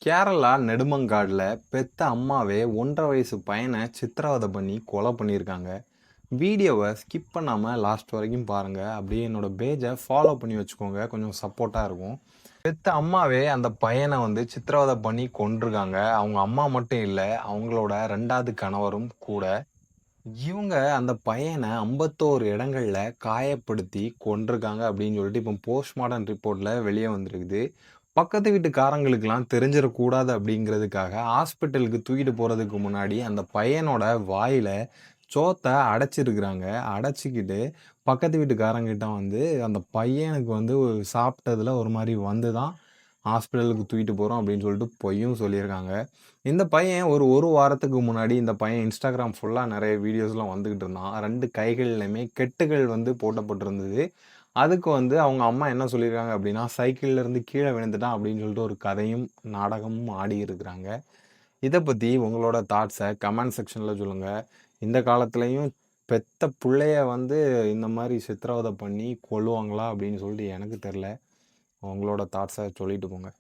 கேரளா நெடுமங்காடுல பெத்த அம்மாவே 1½ வயசு பையனை சித்திரவதை பண்ணி கொலை பண்ணியிருக்காங்க. வீடியோவை ஸ்கிப் பண்ணாம லாஸ்ட் வரைக்கும் பாருங்க. அப்படியே என்னோட பேஜை ஃபாலோ பண்ணி வச்சுக்கோங்க. கொஞ்சம் சப்போர்ட்டா இருக்கும். பெத்த அம்மாவே அந்த பையனை சித்திரவதை பண்ணி கொன்றுருக்காங்க. அவங்க அம்மா மட்டும் இல்ல, அவங்களோட 2வது கணவரும் கூட. இவங்க அந்த பையனை 51 இடங்கள்ல காயப்படுத்தி கொன்றுருக்காங்க அப்படின்னு சொல்லிட்டு இப்போ போஸ்ட்மார்டம் ரிப்போர்ட்ல வெளியே வந்திருக்குது. பக்கத்து வீட்டுக்காரங்களுக்கெல்லாம் தெரிஞ்சிடக்கூடாது அப்படிங்கிறதுக்காக ஹாஸ்பிட்டலுக்கு தூக்கிட்டு போறதுக்கு முன்னாடி அந்த பையனோட வாயில சோத்த அடைச்சிருக்கிறாங்க. அடைச்சிக்கிட்டு பக்கத்து வீட்டுக்காரங்கிட்ட அந்த பையனுக்கு சாப்பிட்டதுல ஒரு மாதிரி வந்து தான் ஹாஸ்பிட்டலுக்கு தூக்கிட்டு போறோம் அப்படின்னு சொல்லிட்டு பொய்யும் சொல்லியிருக்காங்க. இந்த பையன் ஒரு வாரத்துக்கு முன்னாடி இந்த பையன் Instagram ஃபுல்லா நெறைய வீடியோஸ்லாம் வந்துகிட்டு இருந்தான். 2 கைகள்லயுமே கெட்டுகள் போடப்பட்டிருந்தது. அதுக்கு அவங்க அம்மா என்ன சொல்லியிருக்காங்க அப்படின்னா, "சைக்கிள்ல இருந்து கீழ விழுந்துட்டான்" அப்படின்னு சொல்லிட்டு ஒரு கதையும், நாடகமும் ஆடியிருக்கிறாங்க. இத பத்தி உங்களோட தாட்ஸ கமெண்ட் செக்ஷன்ல சொல்லுங்க. இந்த காலத்திலயும் பெத்த புள்ளைய இந்த மாரி சித்திரவதை பண்ணி கொல்லுவாங்களா அப்படின்னு சொல்லிட்டு எனக்கு தெரியல. உங்களோட தாட்ஸ சொல்லிட்டு போங்க.